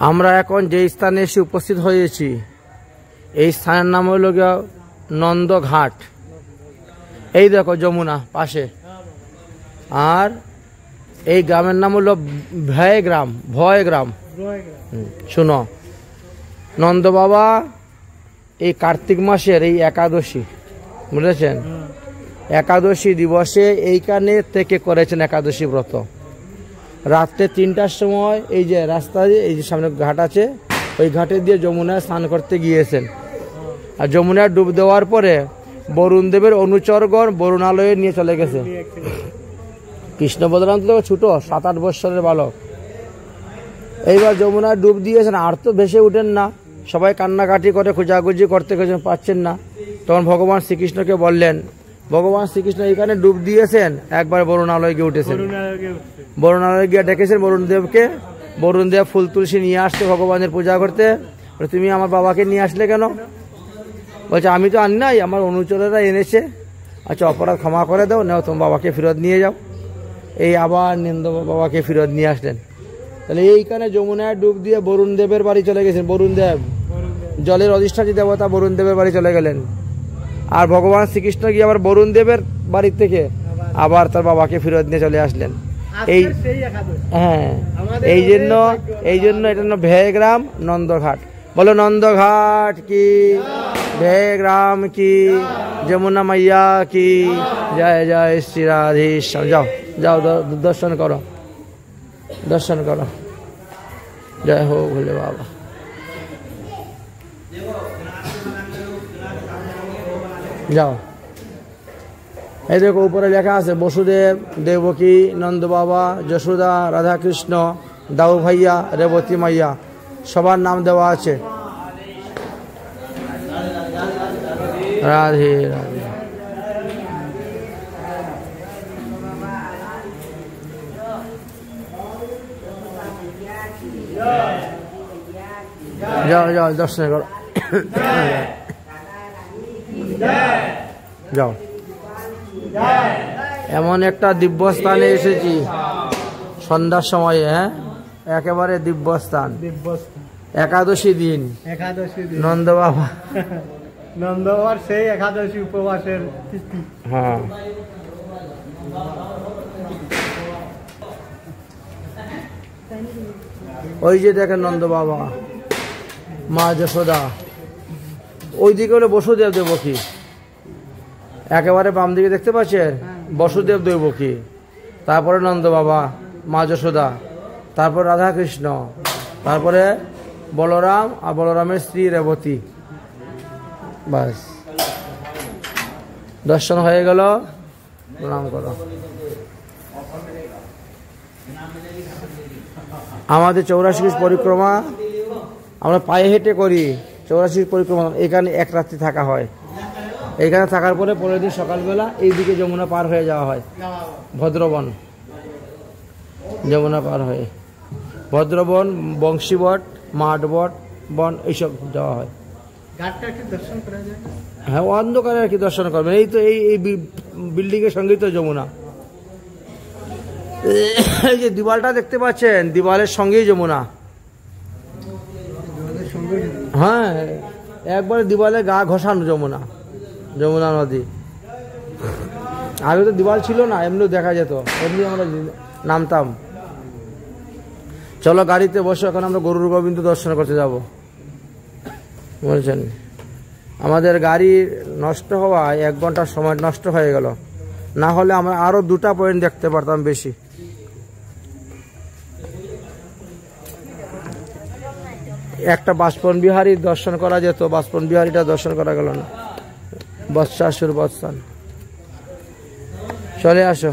আমরা এখন যে স্থানে এসে উপস্থিত হয়েছি এই স্থানের নাম হলো নন্দঘাট। এই দেখো যমুনা পাশে। আর এই গ্রামের নাম হলো ভয়গ্রাম। শুনো, নন্দ বাবা এই কার্তিক মাসের এই একাদশী, বুঝেছেন, একাদশী দিবসে এইখানে থেকে করেছেন একাদশী ব্রত। রাত্রে 3টার সময় এই যে রাস্তায় এই যে সামনে ঘাট আছে, ওই ঘাটে দিয়ে যমুনায় স্নান করতে গিয়েছেন। আর যমুনায় ডুব দেওয়ার পরে বরুণ দেবের অনুচরগণ বরুণালয়ে নিয়ে চলে গেছে। কৃষ্ণ বলরাম তো ছোট, 7-8 বৎসরের বালক। এইবার যমুনায় ডুব দিয়েছেন, আর তো ভেসে উঠেন না। সবাই কান্নাকাটি করে খোঁজাখুঁজি করতে পাচ্ছেন না। তখন ভগবান শ্রীকৃষ্ণকে বললেন, ভগবান শ্রীকৃষ্ণ এইখানে ডুব দিয়েছেন, একবার বরুণালয়ে গিয়ে উঠেছেন। বরুণালয়ে গিয়ে ডেকেছেন বরুণদেবকে। বরুণদেব ফুল তুলসী নিয়ে আসছে ভগবানের পূজা করতে। তুমি আমার বাবাকে নিয়ে আসলে কেন? বলছে আমি তো আনি নাই, আমার অনুচরেরা এনেছে। আচ্ছা, অপরাধ ক্ষমা করে দাও, নাও তোমার বাবাকে ফেরত নিয়ে যাও। এই আবার নন্দ বাবাকে ফেরত নিয়ে আসলেন। তাহলে এইখানে যমুনায় ডুব দিয়ে বরুণ দেবের বাড়ি চলে গেছেন। বরুণ দেব জলের অধিষ্ঠাত্রী দেবতা, বরুণ দেবের বাড়ি চলে গেলেন। আর ভগবান শ্রীকৃষ্ণ গিয়ে আবার বরুণ দেবের বাড়ি থেকে আবার তার বাবাকে ফেরত নিয়ে চলে আসলেন। এই হ্যাঁ, এই জন্য এটা ভয়গ্রাম নন্দঘাট। বলো নন্দঘাট কি, ভয়গ্রাম কি, যমুনা মাইয়া কি জয় জয় শ্রী রাধেশ্যাম। যাও যাও দর্শন করো, দর্শন করো। জয় হো ভোলে বাবা। যাও। এই দেখো উপরে লেখা আছে বসুদেব, দেবকী, নন্দ বাবা, যশোদা, রাধাকৃষ্ণ, দাউ ভাইয়া, রেবতী মাইয়া, সবার নাম দেওয়া আছে। রাধে রাধে। যাও যাও দর্শন করো। যাও। এমন একটা দিব্য স্থানে এসেছি সন্ধ্যার সময়ে। হ্যাঁ, একেবারে দিব্য স্থান। একাদশী দিন নন্দ বাবা, নন্দ বাবার সেই একাদশী উপবাসের তিথি। হ্যাঁ, ওই যে দেখেন নন্দ বাবা, মা যশোদা, ওই দিকে হলো বসুদেব দেবকী। একেবারে বাম দিকে দেখতে পাচ্ছেন বসুদেব দেবকী, তারপরে নন্দ বাবা, মা যশোদা, তারপর রাধাকৃষ্ণ, তারপরে বলরাম আর বলরামের স্ত্রী রেবতী। বাস, দর্শন হয়ে গেল। প্রণাম করো। আমাদের 84 পরিক্রমা আমরা পায়ে হেঁটে করি। 84 পরিক্রমা এখানে এক রাত্রি থাকা হয়। এইখানে থাকার পরে পরের দিন সকালবেলা এইদিকে যমুনা পার হয়ে যাওয়া হয়। ভদ্রবন, যমুনা পার হয়ে ভদ্রবন, বংশীবট, মাঠবট বন, এইসব যাওয়া হয়। হ্যাঁ, অন্ধকারে আর কি দর্শন করবেন। এই তো এই বিল্ডিং এর সঙ্গেই তো যমুনা। এই যে দিওয়ালটা দেখতে পাচ্ছেন, দিওয়ালের সঙ্গেই যমুনা। হ্যাঁ, একবারে দিওয়ালে গা ঘষানো যমুনা, যমুনা নদী। আগে তো দিওয়াল ছিল না, এমনিও দেখা যেত, এমনি আমরা নামতাম। চলো গাড়িতে বসে এখন আমরা গরুর গোবিন্দ দর্শন করতে যাব। বলছেন আমাদের গাড়ি নষ্ট হওয়ায় 1 ঘন্টার সময় নষ্ট হয়ে গেল, না হলে আমরা আরো 2টা পয়েন্ট দেখতে পারতাম বেশি। একটা বাষ্পন বিহারী দর্শন করা যেত, বাষ্পন বিহারীটা দর্শন করা গেল না। বৎসাসুর বৎসান, চলে আসো।